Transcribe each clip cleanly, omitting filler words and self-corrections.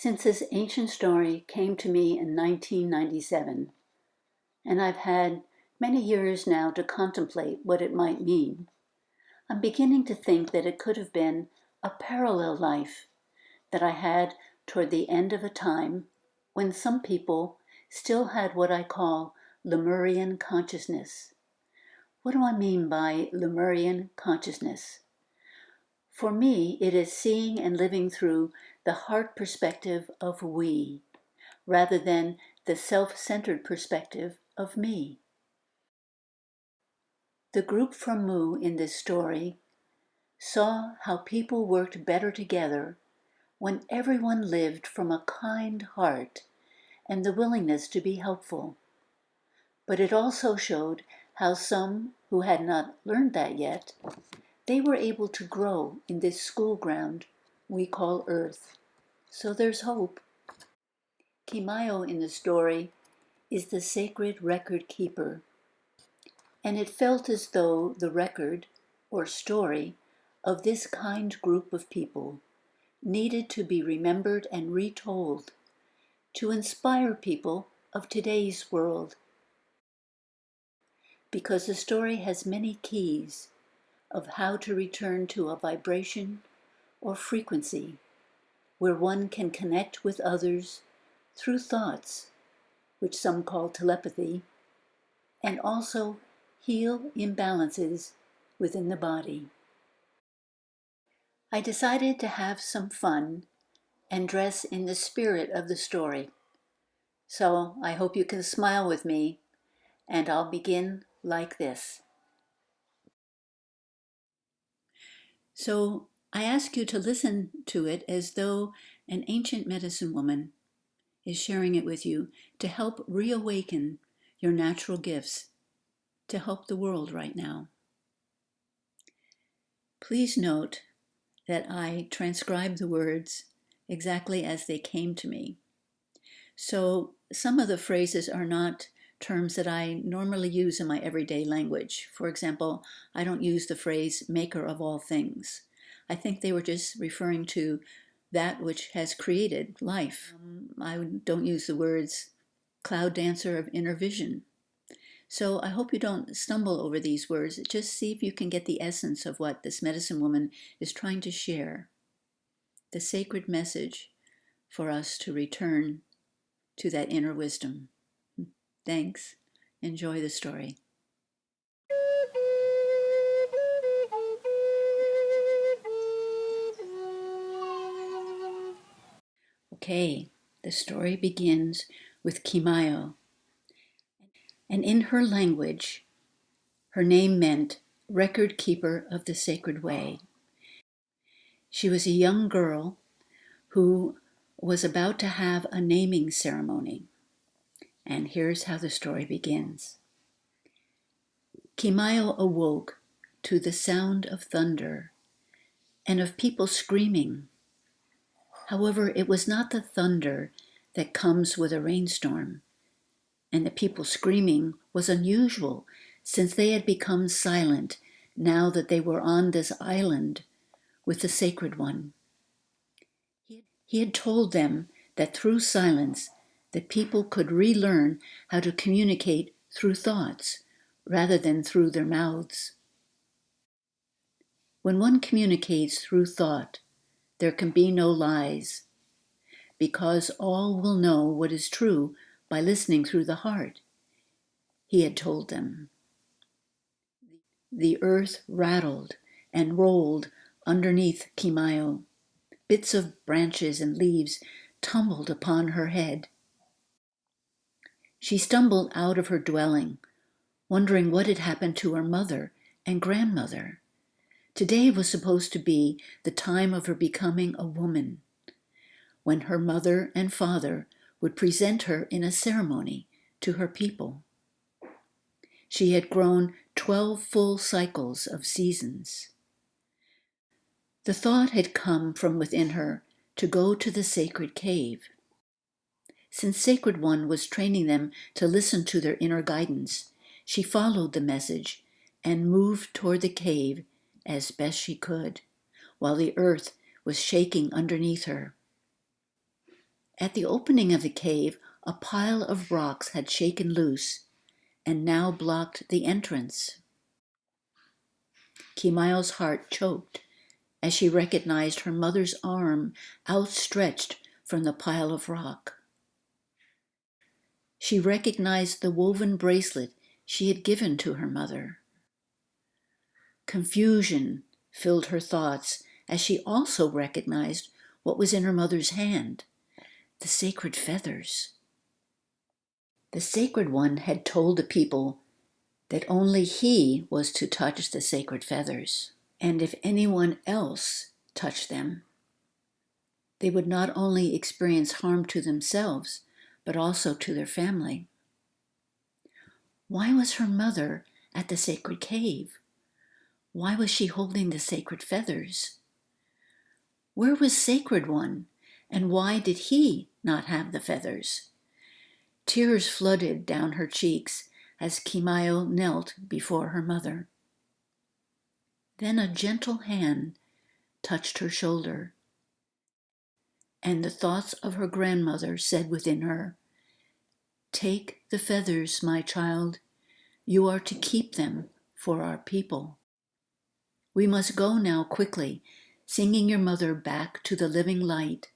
Since this ancient story came to me in 1997, and I've had many years now to contemplate what it might mean, I'm beginning to think that it could have been a parallel life that I had toward the end of a time when some people still had what I call Lemurian consciousness. What do I mean by Lemurian consciousness? For me, it is seeing and living through the heart perspective of we, rather than the self-centered perspective of me. The group from Mu in this story saw how people worked better together when everyone lived from a kind heart and the willingness to be helpful. But it also showed how some who had not learned that yet, they were able to grow in this school ground we call Earth. So there's hope. Kimayo in the story is the sacred record keeper, and it felt as though the record, or story, of this kind group of people needed to be remembered and retold to inspire people of today's world. Because the story has many keys of how to return to a vibration or frequency where one can connect with others through thoughts, which some call telepathy, and also heal imbalances within the body. I decided to have some fun and dress in the spirit of the story. So I hope you can smile with me, and I'll begin like this. So I ask you to listen to it as though an ancient medicine woman is sharing it with you to help reawaken your natural gifts to help the world right now. Please note that I transcribed the words exactly as they came to me. So some of the phrases are not terms that I normally use in my everyday language. For example, I don't use the phrase maker of all things. I think they were just referring to that which has created life. I don't use the words cloud dancer of inner vision. So I hope you don't stumble over these words. Just see if you can get the essence of what this medicine woman is trying to share. The sacred message for us to return to that inner wisdom. Thanks. Enjoy the story. Okay, the story begins with Kimayo. And in her language, her name meant record keeper of the sacred way. She was a young girl who was about to have a naming ceremony. And here's how the story begins. Kimayo awoke to the sound of thunder and of people screaming. However, it was not the thunder that comes with a rainstorm, and the people screaming was unusual since they had become silent now that they were on this island with the Sacred One. He had told them that through silence, the people could relearn how to communicate through thoughts rather than through their mouths. When one communicates through thought, there can be no lies, because all will know what is true by listening through the heart, he had told them. The earth rattled and rolled underneath Kimayo. Bits of branches and leaves tumbled upon her head. She stumbled out of her dwelling, wondering what had happened to her mother and grandmother. Today was supposed to be the time of her becoming a woman, when her mother and father would present her in a ceremony to her people. She had grown 12 full cycles of seasons. The thought had come from within her to go to the sacred cave. Since Sacred One was training them to listen to their inner guidance, she followed the message and moved toward the cave as best she could, while the earth was shaking underneath her. At the opening of the cave, a pile of rocks had shaken loose and now blocked the entrance. Kimayo's heart choked as she recognized her mother's arm outstretched from the pile of rock. She recognized the woven bracelet she had given to her mother. Confusion filled her thoughts as she also recognized what was in her mother's hand, the sacred feathers. The Sacred One had told the people that only he was to touch the sacred feathers, and if anyone else touched them, they would not only experience harm to themselves, but also to their family. Why was her mother at the sacred cave? Why was she holding the sacred feathers? Where was Sacred One, and why did he not have the feathers? Tears flooded down her cheeks as Kimayo knelt before her mother. Then a gentle hand touched her shoulder, and the thoughts of her grandmother said within her, "Take the feathers, my child. You are to keep them for our people. We must go now quickly, singing your mother back to the living light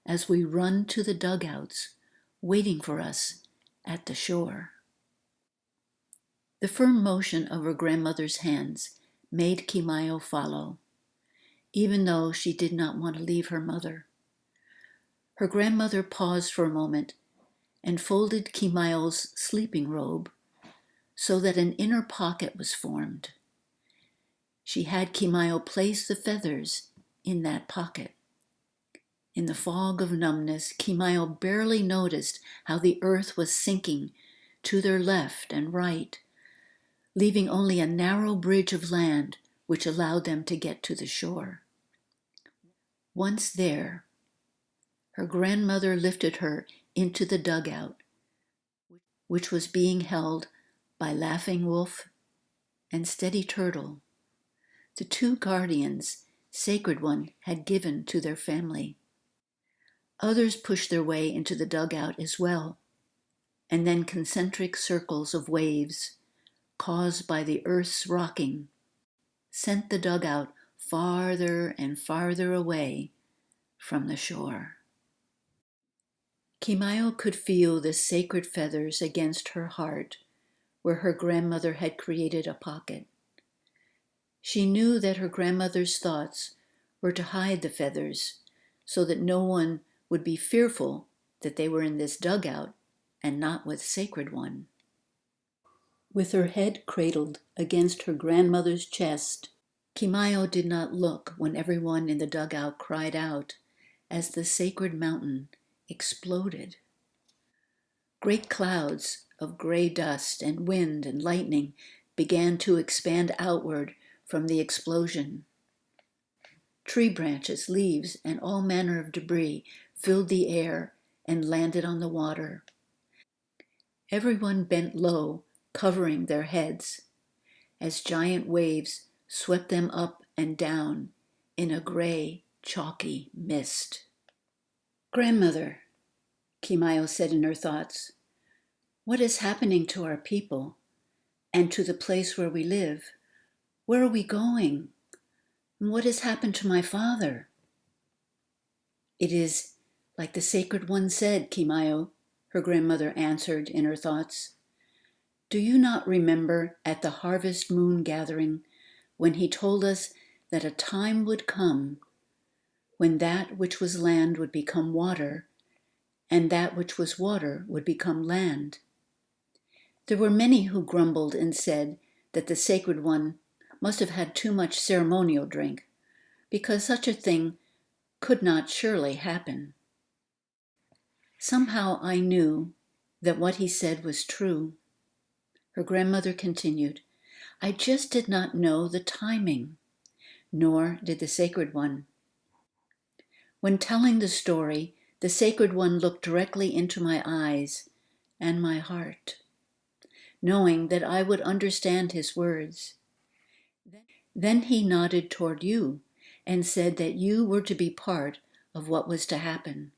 as we run to the dugouts waiting for us at the shore." The firm motion of her grandmother's hands made Kimayo follow, even though she did not want to leave her mother. Her grandmother paused for a moment and folded Kimayo's sleeping robe so that an inner pocket was formed. She had Kimayo place the feathers in that pocket. In the fog of numbness, Kimayo barely noticed how the earth was sinking to their left and right, leaving only a narrow bridge of land which allowed them to get to the shore. Once there, her grandmother lifted her into the dugout, which was being held by Laughing Wolf and Steady Turtle, the two guardians Sacred One had given to their family. Others pushed their way into the dugout as well, and then concentric circles of waves, caused by the earth's rocking, sent the dugout farther and farther away from the shore. Kimayo could feel the sacred feathers against her heart, where her grandmother had created a pocket. She knew that her grandmother's thoughts were to hide the feathers so that no one would be fearful that they were in this dugout and not with Sacred One. With her head cradled against her grandmother's chest, Kimayo did not look when everyone in the dugout cried out as the sacred mountain exploded. Great clouds of gray dust and wind and lightning began to expand outward from the explosion. Tree branches, leaves, and all manner of debris filled the air and landed on the water. Everyone bent low, covering their heads, as giant waves swept them up and down in a gray, chalky mist. "Grandmother," Kimayo said in her thoughts, "what is happening to our people and to the place where we live? Where are we going? And what has happened to my father?" "It is like the Sacred One said, Kimayo," her grandmother answered in her thoughts. "Do you not remember at the harvest moon gathering when he told us that a time would come when that which was land would become water and that which was water would become land? There were many who grumbled and said that the Sacred One must have had too much ceremonial drink, because such a thing could not surely happen. Somehow I knew that what he said was true." Her grandmother continued, "I just did not know the timing, nor did the Sacred One. When telling the story, the Sacred One looked directly into my eyes and my heart, knowing that I would understand his words. Then he nodded toward you and said that you were to be part of what was to happen.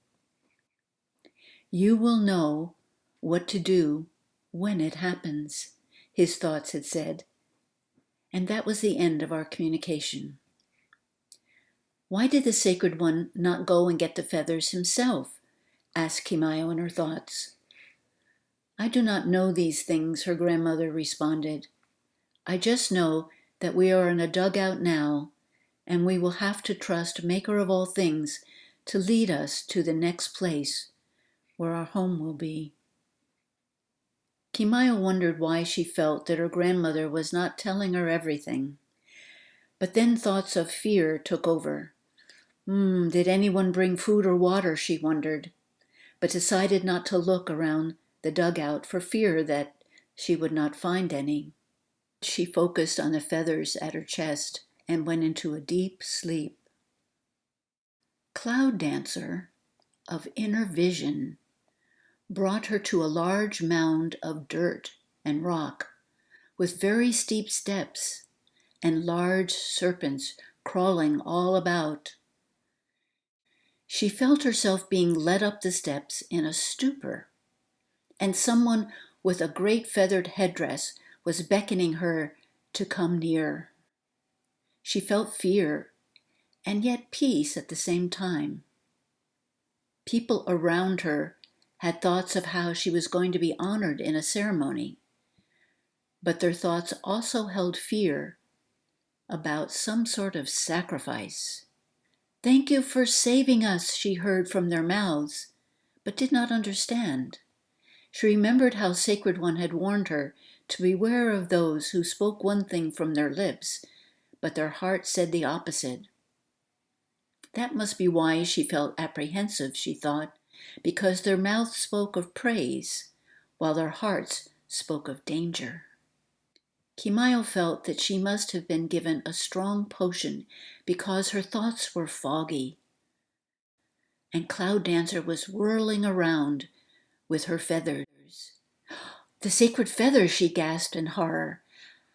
You will know what to do when it happens, his thoughts had said, and that was the end of our communication. Why did the Sacred One not go and get the feathers himself? Asked Kimayo in her thoughts. I do not know these things, her grandmother responded. I just know that we are in a dugout now, and we will have to trust Maker of all things to lead us to the next place where our home will be. Kimayo wondered why she felt that her grandmother was not telling her everything. But then thoughts of fear took over. Did anyone bring food or water, she wondered, but decided not to look around the dugout for fear that she would not find any. She focused on the feathers at her chest and went into a deep sleep. Cloud Dancer of inner vision brought her to a large mound of dirt and rock with very steep steps and large serpents crawling all about. She felt herself being led up the steps in a stupor, and someone with a great feathered headdress was beckoning her to come near. She felt fear and yet peace at the same time. People around her had thoughts of how she was going to be honored in a ceremony, but their thoughts also held fear about some sort of sacrifice. Thank you for saving us, she heard from their mouths, but did not understand. She remembered how Sacred One had warned her to beware of those who spoke one thing from their lips, but their hearts said the opposite. That must be why she felt apprehensive, she thought, because their mouths spoke of praise, while their hearts spoke of danger. Kimayo felt that she must have been given a strong potion because her thoughts were foggy, and Cloud Dancer was whirling around with her feathers. The sacred feathers, she gasped in horror.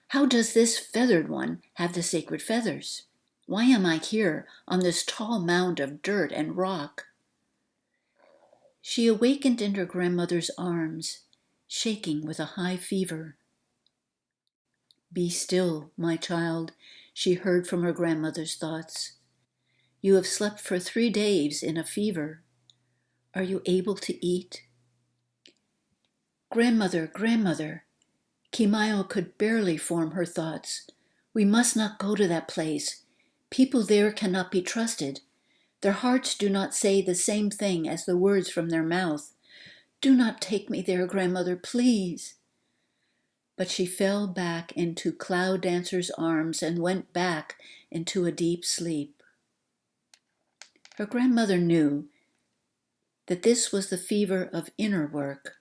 How does this feathered one have the sacred feathers? Why am I here on this tall mound of dirt and rock? She awakened in her grandmother's arms, shaking with a high fever. Be still, my child, she heard from her grandmother's thoughts. You have slept for 3 days in a fever. Are you able to eat? Grandmother, grandmother, Kimayo could barely form her thoughts. We must not go to that place. People there cannot be trusted. Their hearts do not say the same thing as the words from their mouth. Do not take me there, grandmother, please. But she fell back into Cloud Dancer's arms and went back into a deep sleep. Her grandmother knew that this was the fever of inner work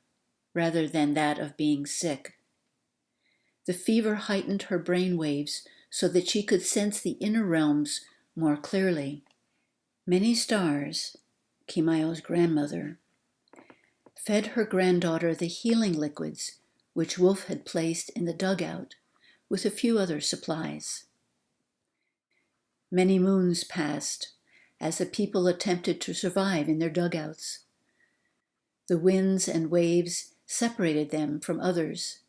rather than that of being sick. The fever heightened her brain waves so that she could sense the inner realms more clearly. Many stars, Kimayo's grandmother, fed her granddaughter the healing liquids which Wolf had placed in the dugout with a few other supplies. Many moons passed as the people attempted to survive in their dugouts. The winds and waves separated them from others.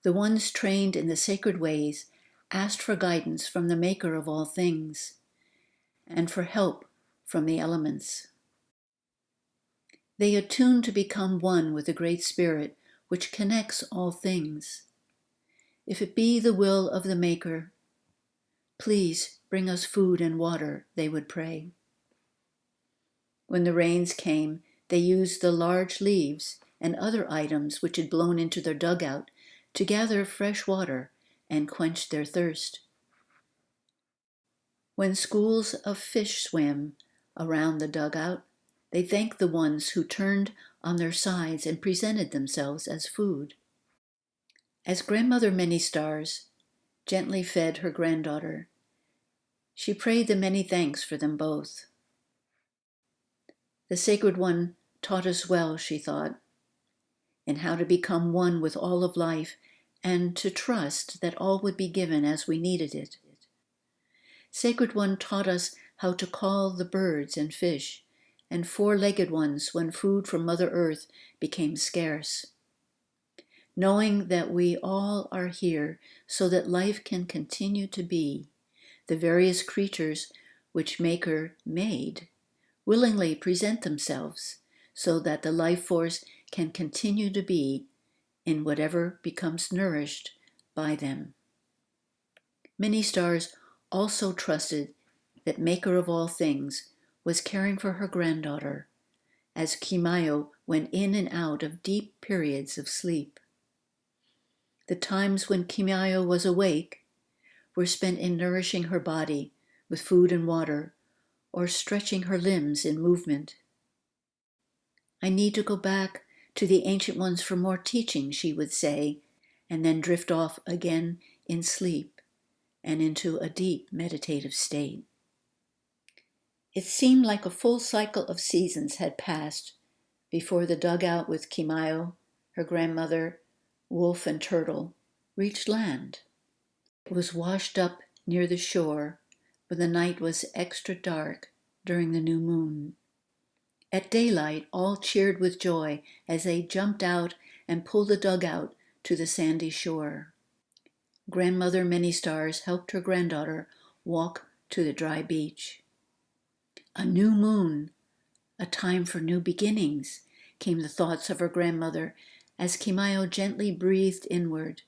The ones trained in the sacred ways asked for guidance from the Maker of all things and for help from the elements. They attuned to become one with the Great Spirit which connects all things. If it be the will of the Maker, please bring us food and water, they would pray. When the rains came, they used the large leaves and other items which had blown into their dugout to gather fresh water and quench their thirst. When schools of fish swam around the dugout, they thanked the ones who turned on their sides and presented themselves as food. As Grandmother Many Stars gently fed her granddaughter, she prayed the many thanks for them both. The Sacred One taught us well, she thought, in how to become one with all of life and to trust that all would be given as we needed it. Sacred One taught us how to call the birds and fish and four-legged ones when food from Mother Earth became scarce. Knowing that we all are here so that life can continue to be, the various creatures which Maker made willingly present themselves so that the life force can continue to be in whatever becomes nourished by them. Many stars also trusted that Maker of all things was caring for her granddaughter as Kimayo went in and out of deep periods of sleep. The times when Kimayo was awake were spent in nourishing her body with food and water or stretching her limbs in movement. I need to go back to the ancient ones for more teaching, she would say, and then drift off again in sleep and into a deep meditative state. It seemed like a full cycle of seasons had passed before the dugout with Kimayo, her grandmother, Wolf, and Turtle reached land. It was washed up near the shore, but the night was extra dark during the new moon. At daylight, all cheered with joy as they jumped out and pulled the dugout to the sandy shore. Grandmother Many Stars helped her granddaughter walk to the dry beach. A new moon, a time for new beginnings, came the thoughts of her grandmother as Kimayo gently breathed inward.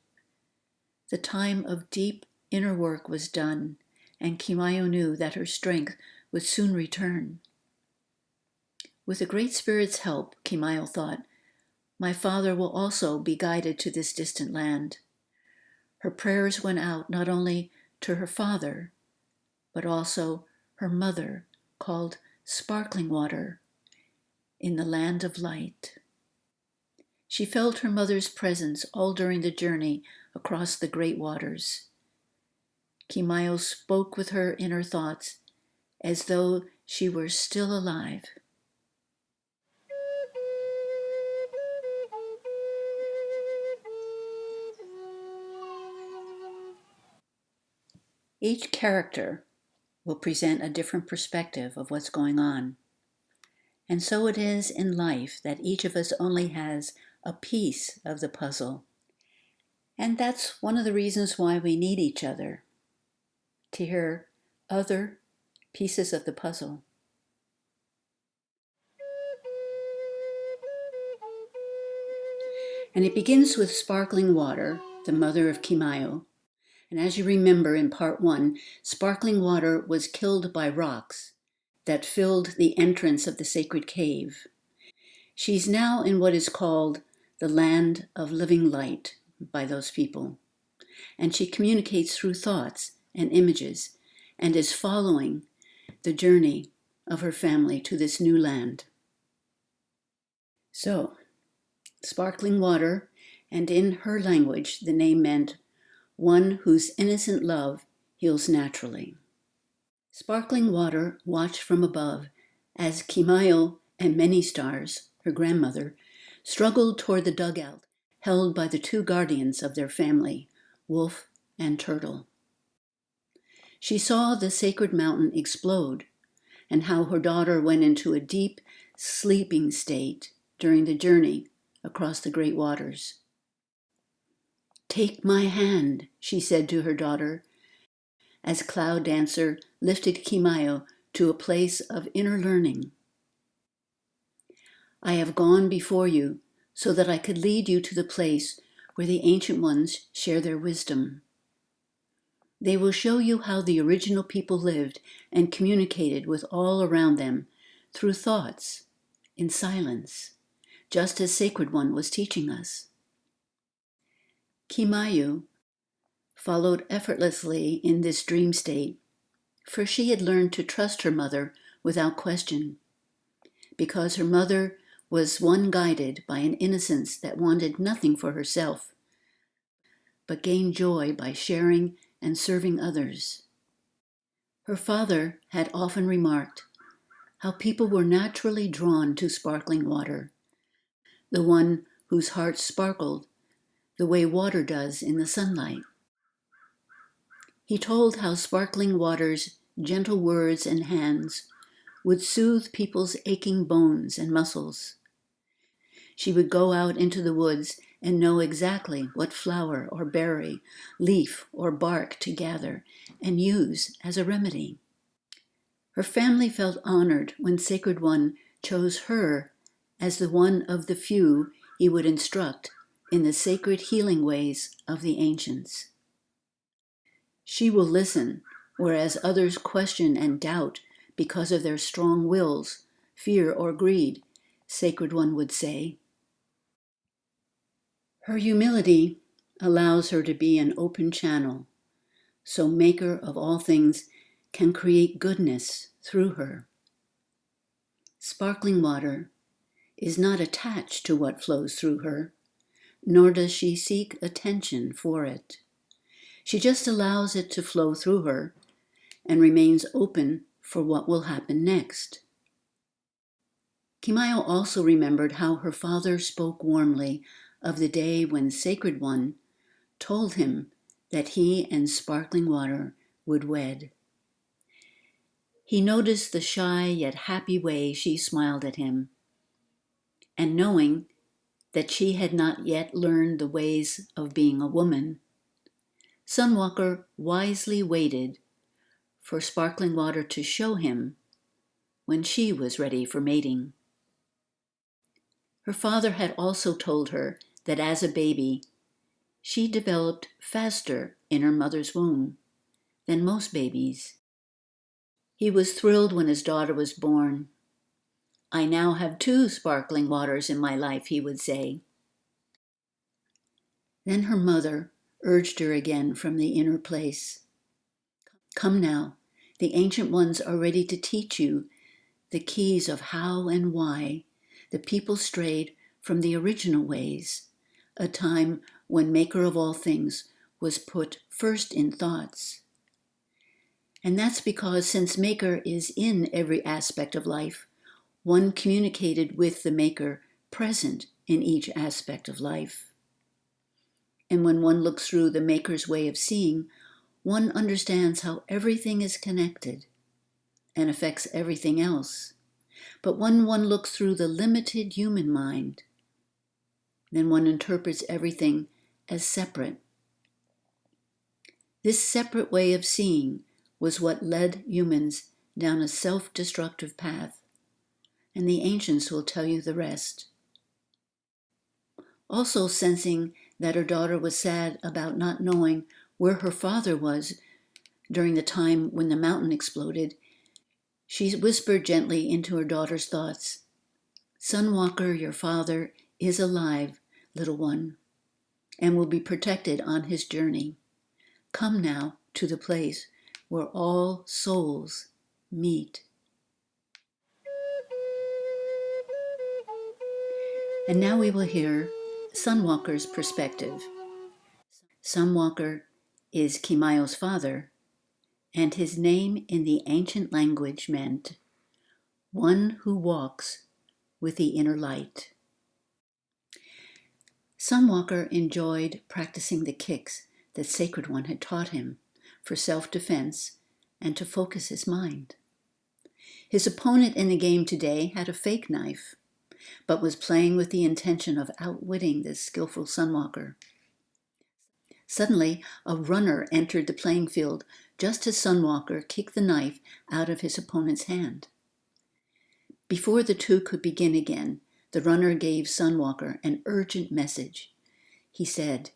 The time of deep inner work was done, and Kimayo knew that her strength would soon return. With the Great Spirit's help, Kimayo thought, my father will also be guided to this distant land. Her prayers went out not only to her father, but also her mother, called Sparkling Water, in the land of light. She felt her mother's presence all during the journey across the great waters. Kimayo spoke with her in her thoughts as though she were still alive. Each character will present a different perspective of what's going on. And so it is in life that each of us only has a piece of the puzzle. And that's one of the reasons why we need each other, to hear other pieces of the puzzle. And it begins with Sparkling Water, the mother of Kimayo. And as you remember in part 1, Sparkling Water was killed by rocks that filled the entrance of the sacred cave. She's now in what is called the land of living light by those people. And she communicates through thoughts and images and is following the journey of her family to this new land. So, Sparkling Water, and in her language the name meant one whose innocent love heals naturally. Sparkling Water watched from above as Kimayo and Many Stars, her grandmother, struggled toward the dugout held by the two guardians of their family, Wolf and Turtle. She saw the sacred mountain explode and how her daughter went into a deep sleeping state during the journey across the great waters. Take my hand, she said to her daughter, as Cloud Dancer lifted Kimayo to a place of inner learning. I have gone before you so that I could lead you to the place where the ancient ones share their wisdom. They will show you how the original people lived and communicated with all around them through thoughts, in silence, just as Sacred One was teaching us. Kimayo followed effortlessly in this dream state, for she had learned to trust her mother without question, because her mother was one guided by an innocence that wanted nothing for herself, but gained joy by sharing and serving others. Her father had often remarked how people were naturally drawn to Sparkling Water, the one whose heart sparkled the way water does in the sunlight. He told how Sparkling Water's gentle words and hands would soothe people's aching bones and muscles. She would go out into the woods and know exactly what flower or berry, leaf or bark to gather and use as a remedy. Her family felt honored when Sacred One chose her as the one of the few he would instruct in the sacred healing ways of the ancients. She will listen, whereas others question and doubt because of their strong wills, fear, or greed, Sacred One would say. Her humility allows her to be an open channel, so Maker of all things can create goodness through her. Sparkling water is not attached to what flows through her, nor does she seek attention for it. She just allows it to flow through her and remains open for what will happen next. Kimayo also remembered how her father spoke warmly of the day when Sacred One told him that he and Sparkling Water would wed. He noticed the shy yet happy way she smiled at him, and knowing that she had not yet learned the ways of being a woman, Sunwalker wisely waited for Sparkling Water to show him when she was ready for mating. Her father had also told her that as a baby, she developed faster in her mother's womb than most babies. He was thrilled when his daughter was born. "I now have 2 sparkling waters in my life," he would say. Then her mother urged her again from the inner place. "Come now, the Ancient Ones are ready to teach you the keys of how and why the people strayed from the original ways, a time when Maker of all things was put first in thoughts. And that's because since Maker is in every aspect of life, one communicated with the Maker present in each aspect of life. And when one looks through the Maker's way of seeing, one understands how everything is connected and affects everything else. But when one looks through the limited human mind, then one interprets everything as separate. This separate way of seeing was what led humans down a self-destructive path, and the ancients will tell you the rest. Also sensing that her daughter was sad about not knowing where her father was during the time when the mountain exploded, she whispered gently into her daughter's thoughts, "Sunwalker, your father, is alive, little one, and will be protected on his journey. Come now to the place where all souls meet." And now we will hear Sunwalker's perspective. Sunwalker is Kimayo's father, and his name in the ancient language meant one who walks with the inner light. Sunwalker enjoyed practicing the kicks that Sacred One had taught him for self-defense and to focus his mind. His opponent in the game today had a fake knife, but was playing with the intention of outwitting this skillful Sunwalker. Suddenly, a runner entered the playing field just as Sunwalker kicked the knife out of his opponent's hand. Before the two could begin again, the runner gave Sunwalker an urgent message. He said,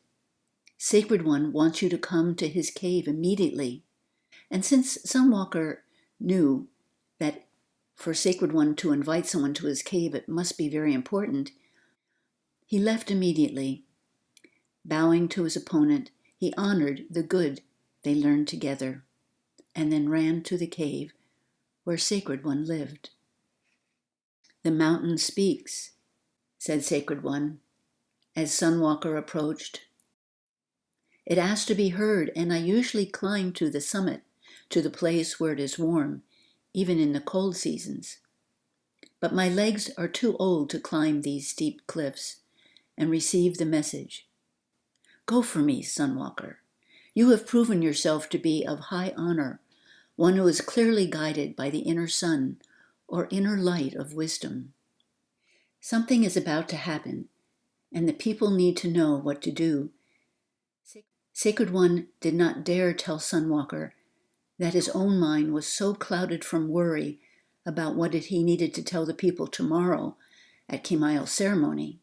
"Sacred One wants you to come to his cave immediately." And since Sunwalker knew that for Sacred One to invite someone to his cave, it must be very important, he left immediately. Bowing to his opponent, he honored the good they learned together, and then ran to the cave where Sacred One lived. "The mountain speaks," said Sacred One, as Sunwalker approached. "It asks to be heard, and I usually climb to the summit, to the place where it is warm, even in the cold seasons. But my legs are too old to climb these steep cliffs and receive the message. Go for me, Sunwalker. You have proven yourself to be of high honor, one who is clearly guided by the inner sun, or inner light of wisdom. Something is about to happen, and the people need to know what to do. Sacred One did not dare tell Sunwalker that his own mind was so clouded from worry about what he needed to tell the people tomorrow at Kimayo's ceremony,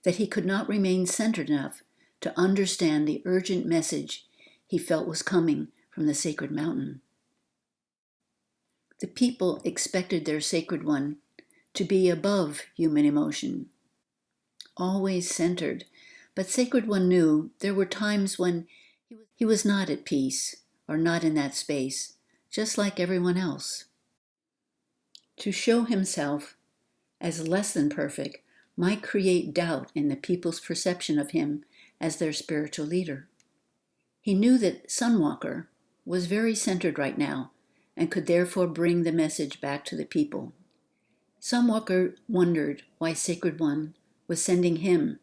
that he could not remain centered enough to understand the urgent message he felt was coming from the sacred mountain. The people expected their Sacred One to be above human emotion, always centered, but Sacred One knew there were times when he was not at peace or not in that space, just like everyone else. To show himself as less than perfect might create doubt in the people's perception of him as their spiritual leader. He knew that Sunwalker was very centered right now and could therefore bring the message back to the people. Sunwalker wondered why Sacred One was sending him,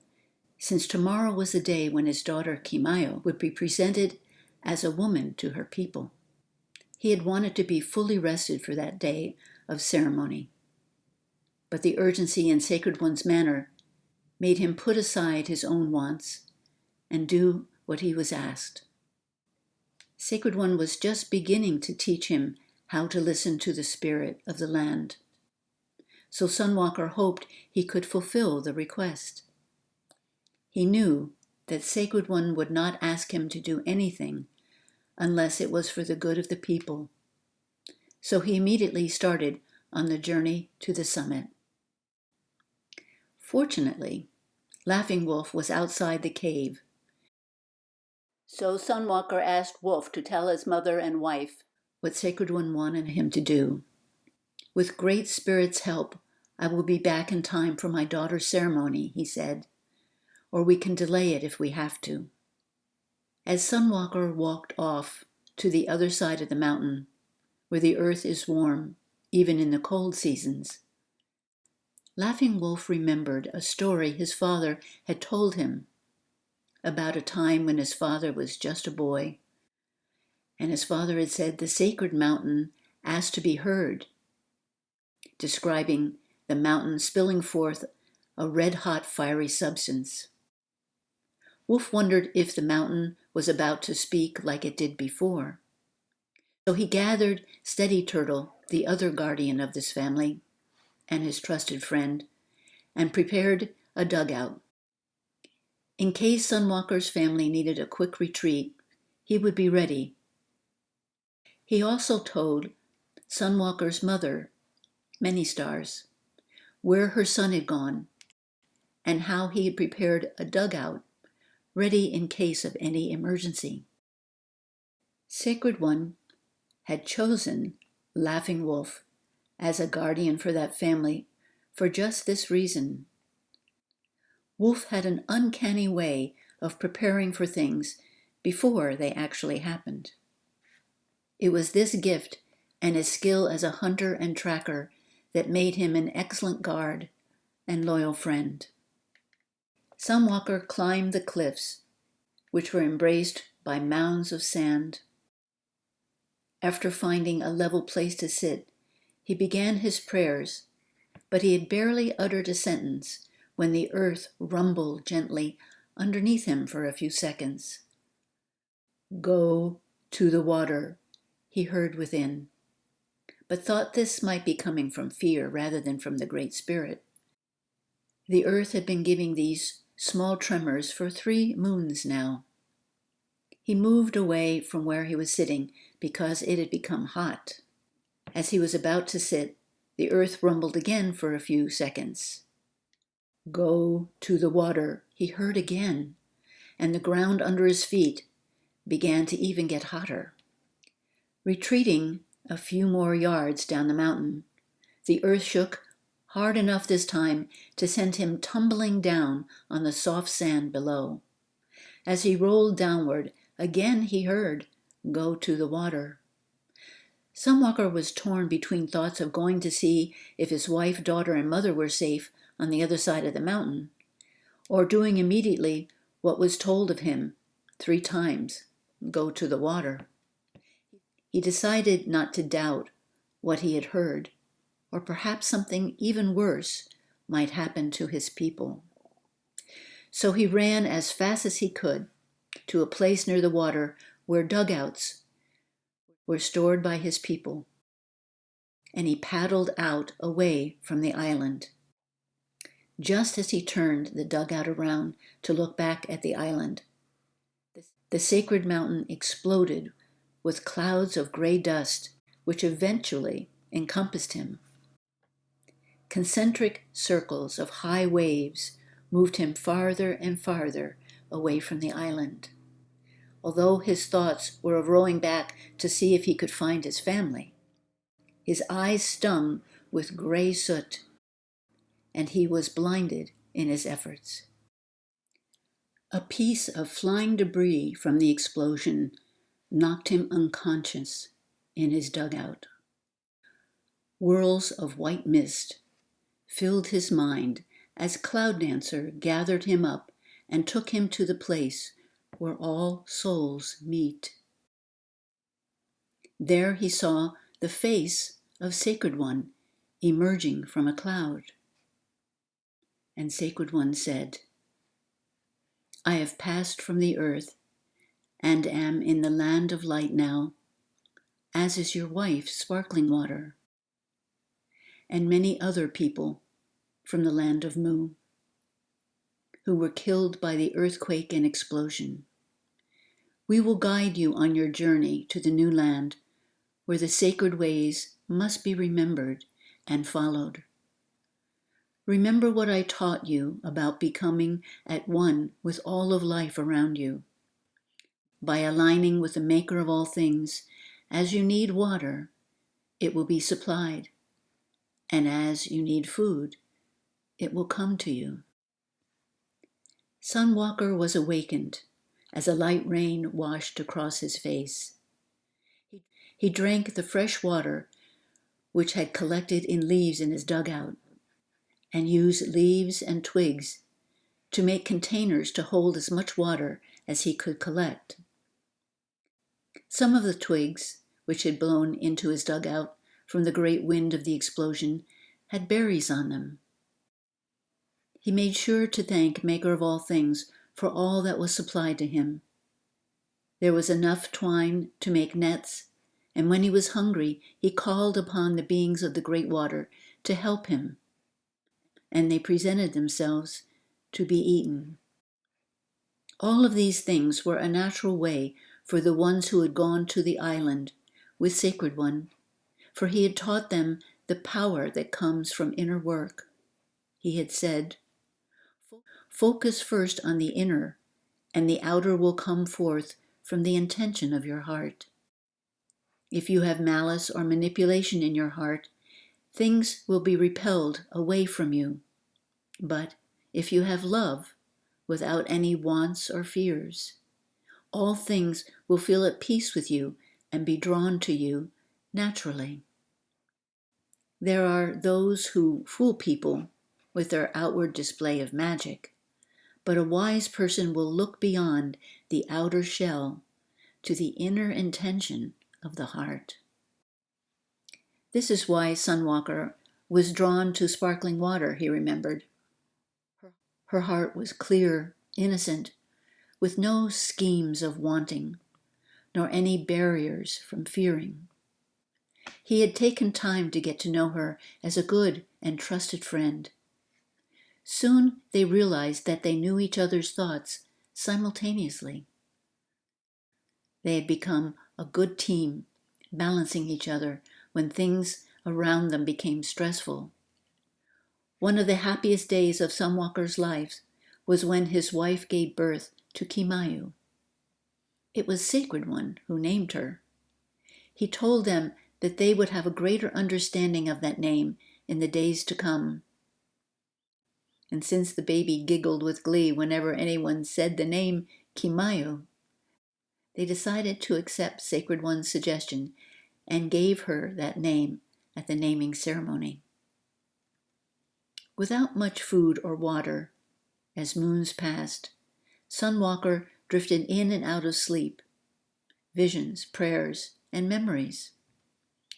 since tomorrow was the day when his daughter Kimayo would be presented as a woman to her people. He had wanted to be fully rested for that day of ceremony, but the urgency in Sacred One's manner made him put aside his own wants and do what he was asked. Sacred One was just beginning to teach him how to listen to the spirit of the land, so Sunwalker hoped he could fulfill the request. He knew that Sacred One would not ask him to do anything unless it was for the good of the people, so he immediately started on the journey to the summit. Fortunately, Laughing Wolf was outside the cave, so Sunwalker asked Wolf to tell his mother and wife what Sacred One wanted him to do. With Great Spirit's help, I will be back in time for my daughter's ceremony, he said, or we can delay it if we have to. As Sunwalker walked off to the other side of the mountain, where the earth is warm, even in the cold seasons, Laughing Wolf remembered a story his father had told him about a time when his father was just a boy, and his father had said the sacred mountain asked to be heard, describing the mountain spilling forth a red-hot fiery substance. Wolf wondered if the mountain was about to speak like it did before. So he gathered Steady Turtle, the other guardian of this family, and his trusted friend, and prepared a dugout. In case Sunwalker's family needed a quick retreat, he would be ready. He also told Sunwalker's mother, Many Stars, where her son had gone, and how he had prepared a dugout ready in case of any emergency. Sacred One had chosen Laughing Wolf as a guardian for that family for just this reason. Wolf had an uncanny way of preparing for things before they actually happened. It was this gift and his skill as a hunter and tracker that made him an excellent guard and loyal friend. Sunwalker climbed the cliffs, which were embraced by mounds of sand. After finding a level place to sit, he began his prayers, but he had barely uttered a sentence when the earth rumbled gently underneath him for a few seconds. "Go to the water," he heard within, but thought this might be coming from fear rather than from the Great Spirit. The earth had been giving these small tremors for 3 moons now. He moved away from where he was sitting because it had become hot. As he was about to sit, the earth rumbled again for a few seconds. "Go to the water," he heard again, and the ground under his feet began to even get hotter. Retreating a few more yards down the mountain, the earth shook hard enough this time to send him tumbling down on the soft sand below. As he rolled downward, again he heard, "Go to the water." Sunwalker was torn between thoughts of going to see if his wife, daughter, and mother were safe on the other side of the mountain, or doing immediately what was told of him 3 times, "Go to the water." He decided not to doubt what he had heard, or perhaps something even worse might happen to his people. So he ran as fast as he could to a place near the water where dugouts were stored by his people, and he paddled out away from the island. Just as he turned the dugout around to look back at the island, the sacred mountain exploded with clouds of gray dust, which eventually encompassed him. Concentric circles of high waves moved him farther and farther away from the island, although his thoughts were of rowing back to see if he could find his family. His eyes stung with gray soot, and he was blinded in his efforts. A piece of flying debris from the explosion knocked him unconscious in his dugout. Whirls of white mist filled his mind as Cloud Dancer gathered him up and took him to the place where all souls meet. There he saw the face of Sacred One emerging from a cloud. And Sacred One said, "I have passed from the earth and am in the land of light now, as is your wife, Sparkling Water, and many other people from the land of Mu, who were killed by the earthquake and explosion. We will guide you on your journey to the new land, where the sacred ways must be remembered and followed. Remember what I taught you about becoming at one with all of life around you. By aligning with the Maker of all things, as you need water, it will be supplied, and as you need food, it will come to you." Sunwalker was awakened as a light rain washed across his face. He drank the fresh water which had collected in leaves in his dugout, and used leaves and twigs to make containers to hold as much water as he could collect. Some of the twigs, which had blown into his dugout from the great wind of the explosion, had berries on them. He made sure to thank Maker of all things for all that was supplied to him. There was enough twine to make nets, and when he was hungry, he called upon the beings of the great water to help him, and they presented themselves to be eaten. All of these things were a natural way for the ones who had gone to the island with Sacred One, for he had taught them the power that comes from inner work. He had said, "Focus first on the inner, and the outer will come forth from the intention of your heart. If you have malice or manipulation in your heart, things will be repelled away from you. But if you have love, without any wants or fears, all things will feel at peace with you and be drawn to you naturally." There are those who fool people with their outward display of magic, but a wise person will look beyond the outer shell to the inner intention of the heart. This is why Sunwalker was drawn to Sparkling Water, he remembered. Her heart was clear, innocent, with no schemes of wanting, nor any barriers from fearing. He had taken time to get to know her as a good and trusted friend. Soon they realized that they knew each other's thoughts simultaneously. They had become a good team, balancing each other when things around them became stressful. One of the happiest days of Sunwalker's life was when his wife gave birth to Kimayu. It was Sacred One who named her. He told them that they would have a greater understanding of that name in the days to come. And since the baby giggled with glee whenever anyone said the name Kimayu, they decided to accept Sacred One's suggestion and gave her that name at the naming ceremony. Without much food or water, as moons passed, Sunwalker drifted in and out of sleep, visions, prayers, and memories.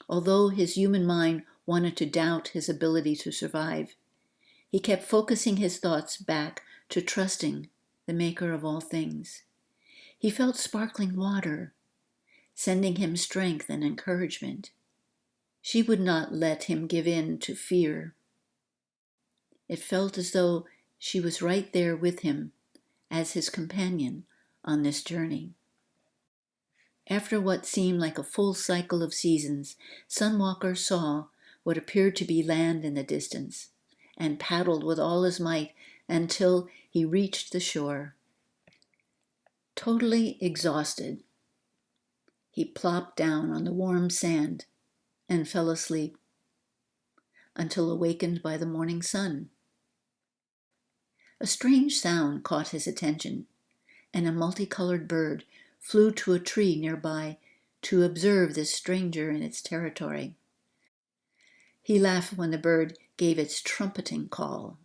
Although his human mind wanted to doubt his ability to survive, he kept focusing his thoughts back to trusting the Maker of all things. He felt sparkling water, sending him strength and encouragement. She would not let him give in to fear. It felt as though she was right there with him as his companion on this journey. After what seemed like a full cycle of seasons, Sunwalker saw what appeared to be land in the distance and paddled with all his might until he reached the shore. Totally exhausted, he plopped down on the warm sand and fell asleep until awakened by the morning sun. A strange sound caught his attention, and a multicolored bird flew to a tree nearby to observe this stranger in its territory. He laughed when the bird gave its trumpeting call.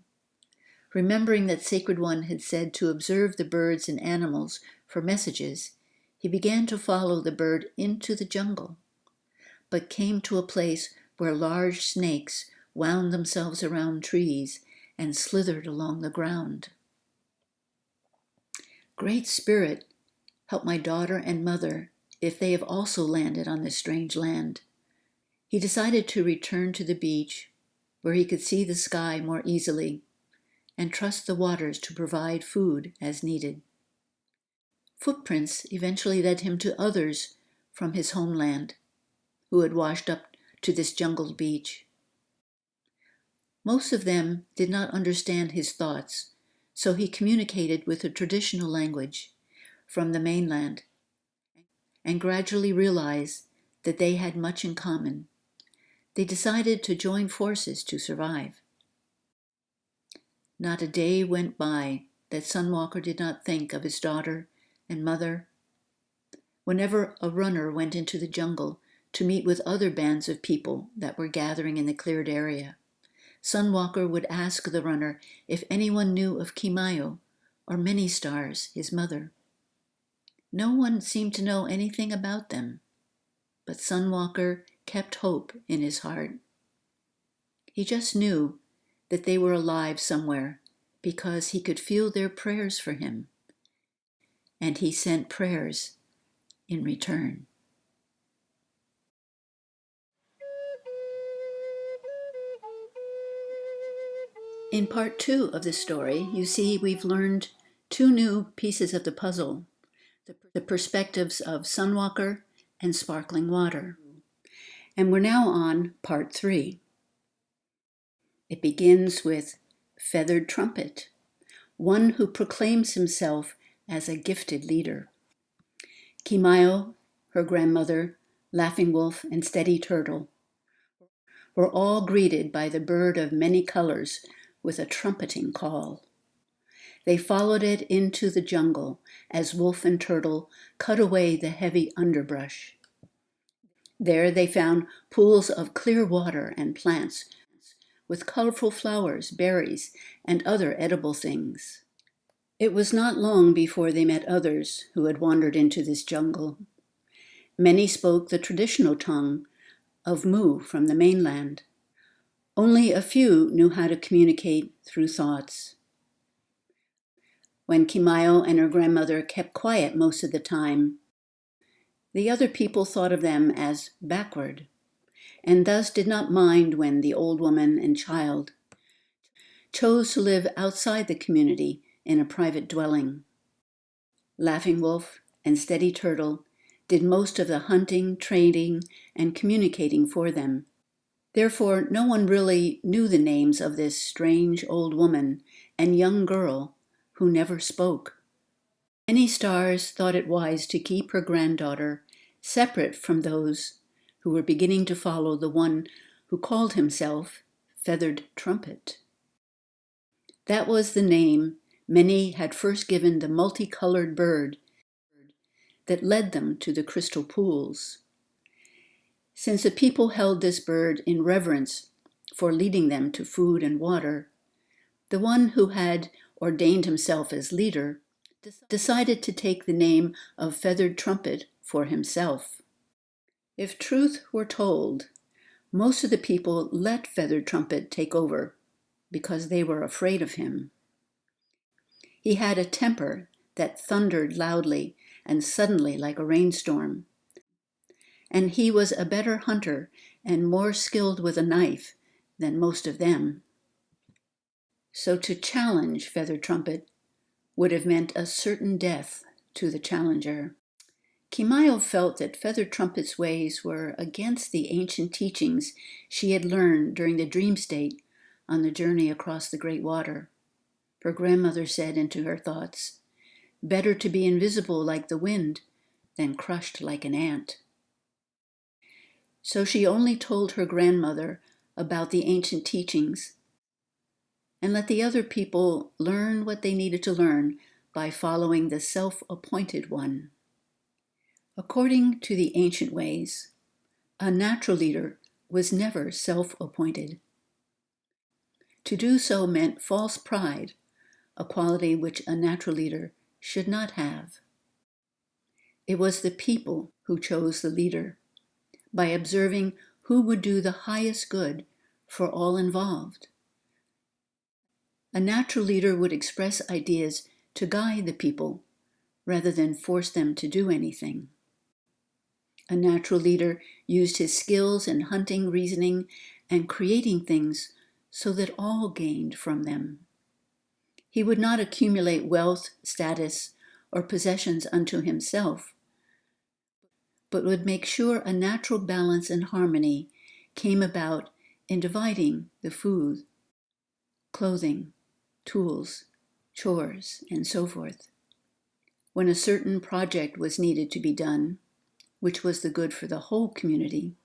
Remembering that Sacred One had said to observe the birds and animals for messages, he began to follow the bird into the jungle, but came to a place where large snakes wound themselves around trees and slithered along the ground. Great Spirit, help my daughter and mother if they have also landed on this strange land. He decided to return to the beach where he could see the sky more easily and trust the waters to provide food as needed. Footprints eventually led him to others from his homeland who had washed up to this jungle beach. Most of them did not understand his thoughts, so he communicated with a traditional language from the mainland and gradually realized that they had much in common. They decided to join forces to survive. Not a day went by that Sunwalker did not think of his daughter and mother. Whenever a runner went into the jungle to meet with other bands of people that were gathering in the cleared area, Sunwalker would ask the runner if anyone knew of Kimayo or Many Stars, his mother. No one seemed to know anything about them, but Sunwalker kept hope in his heart. He just knew that they were alive somewhere because he could feel their prayers for him, and he sent prayers in return. In part 2 of this story, you see we've learned 2 new pieces of the puzzle, the perspectives of Sunwalker and Sparkling Water. And we're now on part 3. It begins with Feathered Trumpet, one who proclaims himself as a gifted leader. Kimayo, her grandmother, Laughing Wolf, and Steady Turtle were all greeted by the bird of many colors with a trumpeting call. They followed it into the jungle as Wolf and Turtle cut away the heavy underbrush. There they found pools of clear water and plants with colorful flowers, berries, and other edible things. It was not long before they met others who had wandered into this jungle. Many spoke the traditional tongue of Mu from the mainland. Only a few knew how to communicate through thoughts. When Kimayo and her grandmother kept quiet most of the time, the other people thought of them as backward, and thus did not mind when the old woman and child chose to live outside the community in a private dwelling. Laughing Wolf and Steady Turtle did most of the hunting, trading, and communicating for them. Therefore, no one really knew the names of this strange old woman and young girl who never spoke. Many Stars thought it wise to keep her granddaughter separate from those who were beginning to follow the one who called himself Feathered Trumpet. That was the name many had first given the multicolored bird that led them to the crystal pools. Since the people held this bird in reverence for leading them to food and water, the one who had ordained himself as leader decided to take the name of Feathered Trumpet for himself. If truth were told, Most of the people let Feathered Trumpet take over because they were afraid of him. He had a temper that thundered loudly and suddenly like a rainstorm, and he was a better hunter and more skilled with a knife than most of them. So to challenge Feathered Trumpet would have meant a certain death to the challenger. Kimayo felt that Feathered Trumpet's ways were against the ancient teachings she had learned during the dream state on the journey across the great water. Her grandmother said into her thoughts, "Better to be invisible like the wind than crushed like an ant." So she only told her grandmother about the ancient teachings and let the other people learn what they needed to learn by following the self-appointed one. According to the ancient ways, a natural leader was never self-appointed. To do so meant false pride, a quality which a natural leader should not have. It was the people who chose the leader, by observing who would do the highest good for all involved. A natural leader would express ideas to guide the people rather than force them to do anything. A natural leader used his skills in hunting, reasoning, and creating things so that all gained from them. He would not accumulate wealth, status, or possessions unto himself, but would make sure a natural balance and harmony came about in dividing the food, clothing, tools, chores, and so forth. When a certain project was needed to be done, which was the good for the whole community,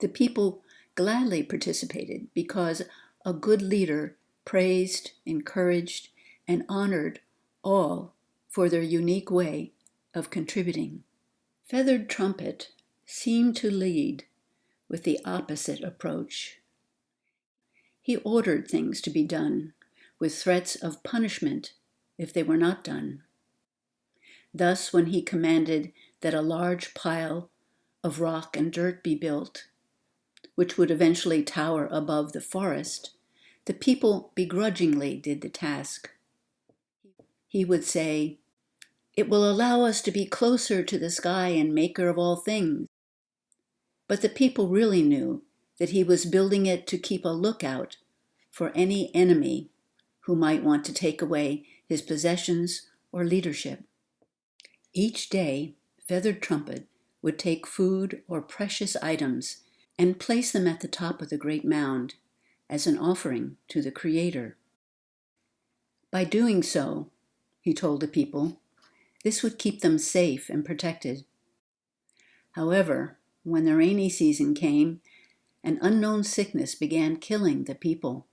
the people gladly participated because a good leader praised, encouraged, and honored all for their unique way of contributing. Feathered Trumpet seemed to lead with the opposite approach. He ordered things to be done with threats of punishment if they were not done. Thus, when he commanded that a large pile of rock and dirt be built, which would eventually tower above the forest, the people begrudgingly did the task. He would say, "It will allow us to be closer to the sky and maker of all things." But the people really knew that he was building it to keep a lookout for any enemy who might want to take away his possessions or leadership. Each day, Feathered Trumpet would take food or precious items and place them at the top of the great mound as an offering to the Creator. By doing so, he told the people, this would keep them safe and protected. However, when the rainy season came, an unknown sickness began killing the people.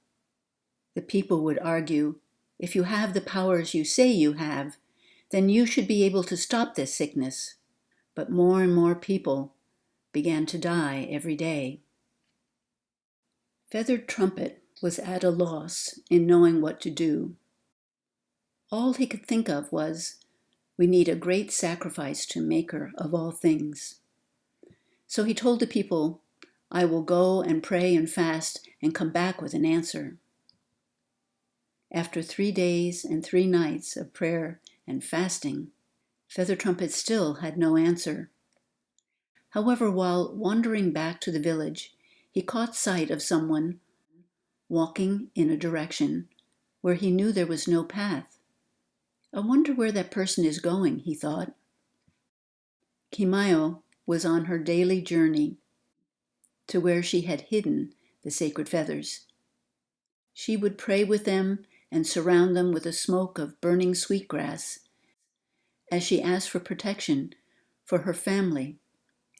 The people would argue, "If you have the powers you say you have, then you should be able to stop this sickness." But more and more people began to die every day. Feathered Trumpet was at a loss in knowing what to do. All he could think of was, "We need a great sacrifice to Maker of all things." So he told the people, "I will go and pray and fast and come back with an answer." After 3 days and 3 nights of prayer and fasting, Feathered Trumpet still had no answer. However, while wandering back to the village, he caught sight of someone walking in a direction where he knew there was no path. "I wonder where that person is going," he thought. Kimayo was on her daily journey to where she had hidden the sacred feathers. She would pray with them and surround them with a smoke of burning sweetgrass as she asked for protection for her family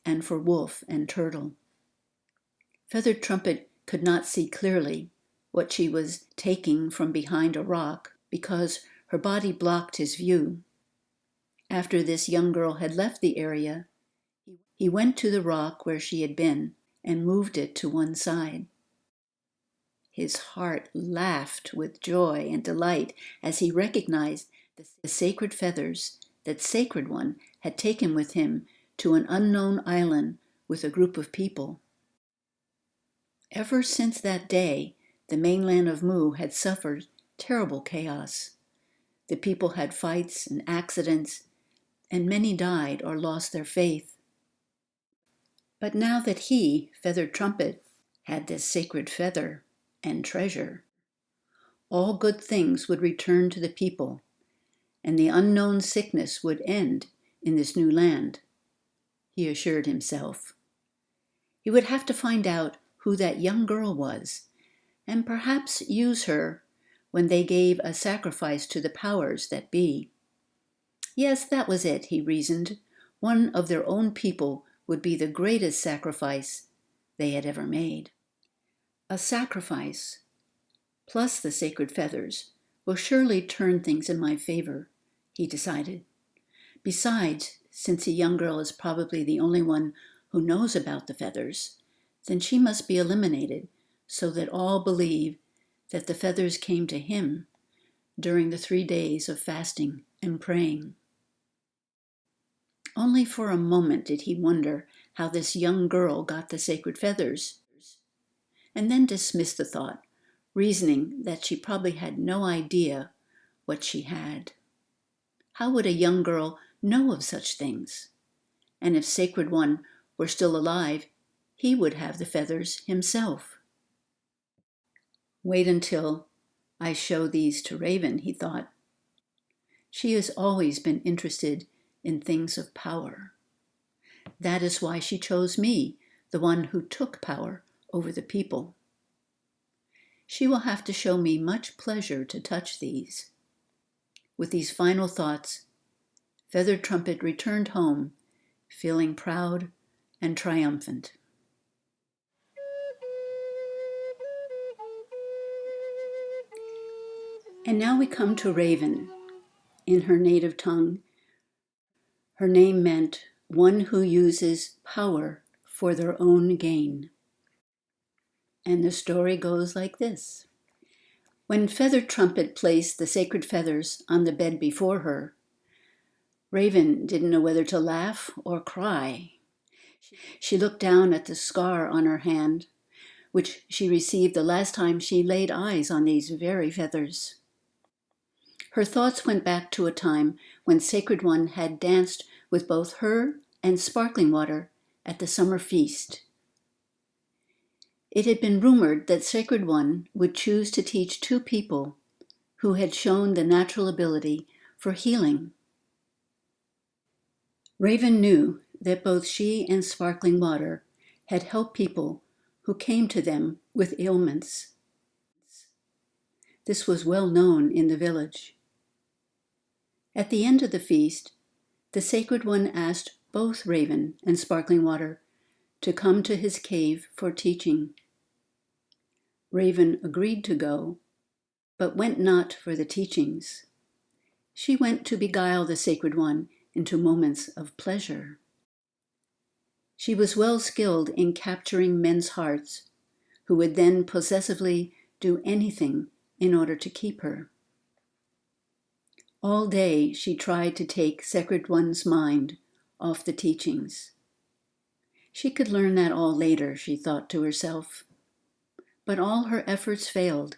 and for Wolf and Turtle. Feathered Trumpet could not see clearly what she was taking from behind a rock because her body blocked his view. After this young girl had left the area, he went to the rock where she had been and moved it to one side. His heart laughed with joy and delight as he recognized the sacred feathers that Sacred One had taken with him to an unknown island with a group of people. Ever since that day, the mainland of Mu had suffered terrible chaos. The people had fights and accidents, and many died or lost their faith. But now that he, Feathered Trumpet, had this sacred feather and treasure, all good things would return to the people, and the unknown sickness would end in this new land, he assured himself. He would have to find out who that young girl was, and perhaps use her when they gave a sacrifice to the powers that be. Yes, that was it, he reasoned. One of their own people would be the greatest sacrifice they had ever made. A sacrifice, plus the sacred feathers, will surely turn things in my favor, he decided. Besides, since a young girl is probably the only one who knows about the feathers, then she must be eliminated so that all believe that the feathers came to him during the 3 days of fasting and praying. Only for a moment did he wonder how this young girl got the sacred feathers, and then dismissed the thought, reasoning that she probably had no idea what she had. How would a young girl know of such things? And if Sacred One were still alive, he would have the feathers himself. Wait until I show these to Raven, he thought. She has always been interested in things of power. That is why she chose me, the one who took power over the people. She will have to show me much pleasure to touch these. With these final thoughts, Feathered Trumpet returned home, feeling proud and triumphant. And now we come to Raven. In her native tongue, her name meant one who uses power for their own gain. And the story goes like this. When Feathered Trumpet placed the sacred feathers on the bed before her, Raven didn't know whether to laugh or cry. She looked down at the scar on her hand, which she received the last time she laid eyes on these very feathers. Her thoughts went back to a time when Sacred One had danced with both her and Sparkling Water at the summer feast. It had been rumored that Sacred One would choose to teach 2 people who had shown the natural ability for healing. Raven knew that both she and Sparkling Water had helped people who came to them with ailments. This was well known in the village. At the end of the feast, the Sacred One asked both Raven and Sparkling Water to come to his cave for teaching. Raven agreed to go, but went not for the teachings. She went to beguile the Sacred One into moments of pleasure. She was well skilled in capturing men's hearts, who would then possessively do anything in order to keep her. All day she tried to take Sacred One's mind off the teachings. She could learn that all later, she thought to herself. But all her efforts failed,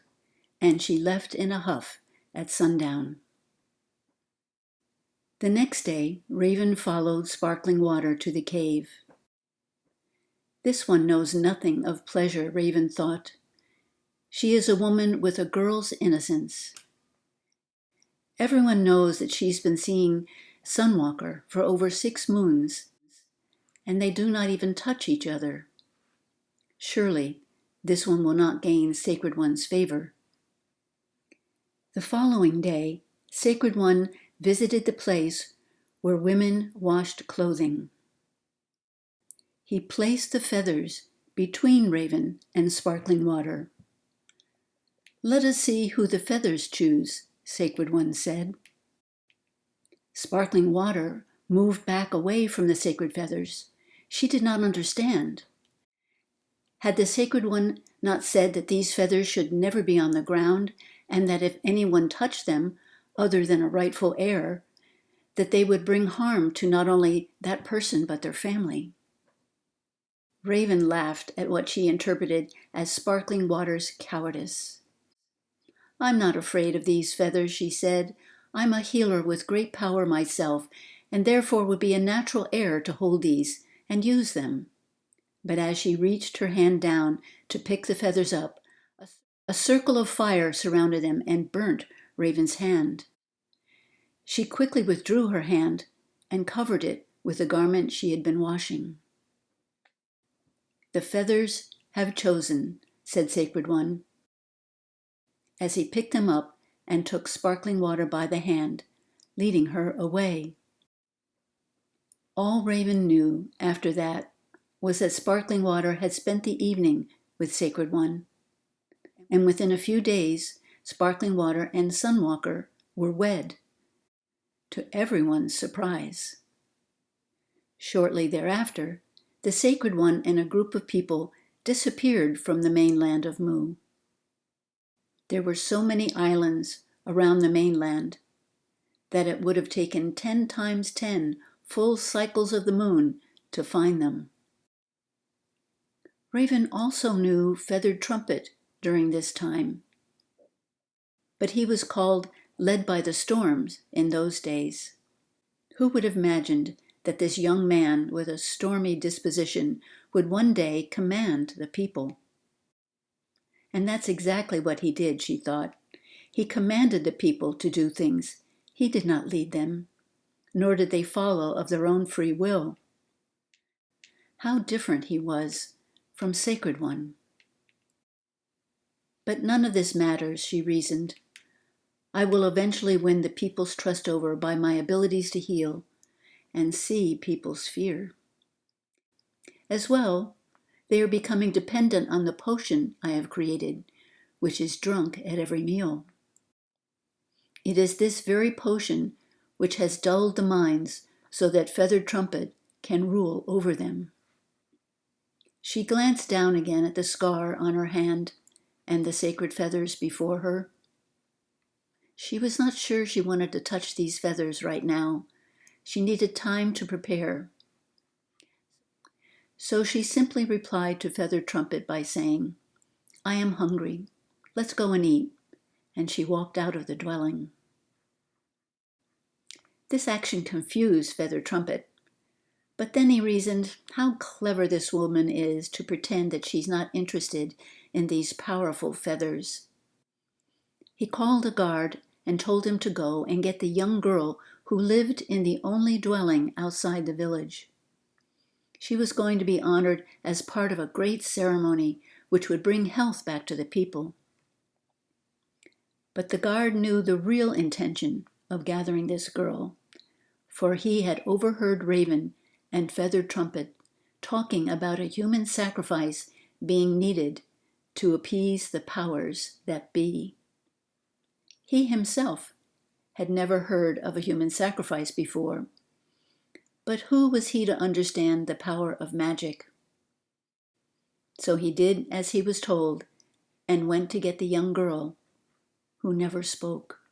and she left in a huff at sundown. The next day, Raven followed Sparkling Water to the cave. This one knows nothing of pleasure, Raven thought. She is a woman with a girl's innocence. Everyone knows that she's been seeing Sunwalker for over 6 moons, and they do not even touch each other. Surely, this one will not gain Sacred One's favor. The following day, Sacred One visited the place where women washed clothing. He placed the feathers between Raven and Sparkling Water. "Let us see who the feathers choose," Sacred One said. Sparkling Water moved back away from the sacred feathers. She did not understand. Had the Sacred One not said that these feathers should never be on the ground, and that if anyone touched them, other than a rightful heir, that they would bring harm to not only that person but their family? Raven laughed at what she interpreted as Sparkling Water's cowardice. "I'm not afraid of these feathers," she said. "I'm a healer with great power myself, and therefore would be a natural heir to hold these and use them." But as she reached her hand down to pick the feathers up, a circle of fire surrounded them and burnt Raven's hand. She quickly withdrew her hand and covered it with the garment she had been washing. "The feathers have chosen," said Sacred One, as he picked them up and took Sparkling Water by the hand, leading her away. All Raven knew after that was that Sparkling Water had spent the evening with Sacred One, and within a few days Sparkling Water and Sunwalker were wed, to everyone's surprise. Shortly thereafter, the Sacred One and a group of people disappeared from the mainland of Mu. There were so many islands around the mainland that it would have taken 10 times 10 full cycles of the moon to find them. Raven also knew Feathered Trumpet during this time, but he was called Led by the Storms in those days. Who would have imagined that this young man with a stormy disposition would one day command the people? And that's exactly what he did, she thought. He commanded the people to do things. He did not lead them, nor did they follow of their own free will. How different he was from Sacred One. But none of this matters, she reasoned. I will eventually win the people's trust over by my abilities to heal and see people's fear. As well, they are becoming dependent on the potion I have created, which is drunk at every meal. It is this very potion which has dulled the minds so that Feathered Trumpet can rule over them. She glanced down again at the scar on her hand and the sacred feathers before her. She was not sure she wanted to touch these feathers right now. She needed time to prepare. So she simply replied to Feathered Trumpet by saying, "I am hungry. Let's go and eat." And she walked out of the dwelling. This action confused Feathered Trumpet. But then he reasoned how clever this woman is to pretend that she's not interested in these powerful feathers. He called a guard and told him to go and get the young girl who lived in the only dwelling outside the village. She was going to be honored as part of a great ceremony which would bring health back to the people. But the guard knew the real intention of gathering this girl, for he had overheard Raven and Feathered Trumpet talking about a human sacrifice being needed to appease the powers that be. He himself had never heard of a human sacrifice before, but who was he to understand the power of magic? So he did as he was told and went to get the young girl who never spoke.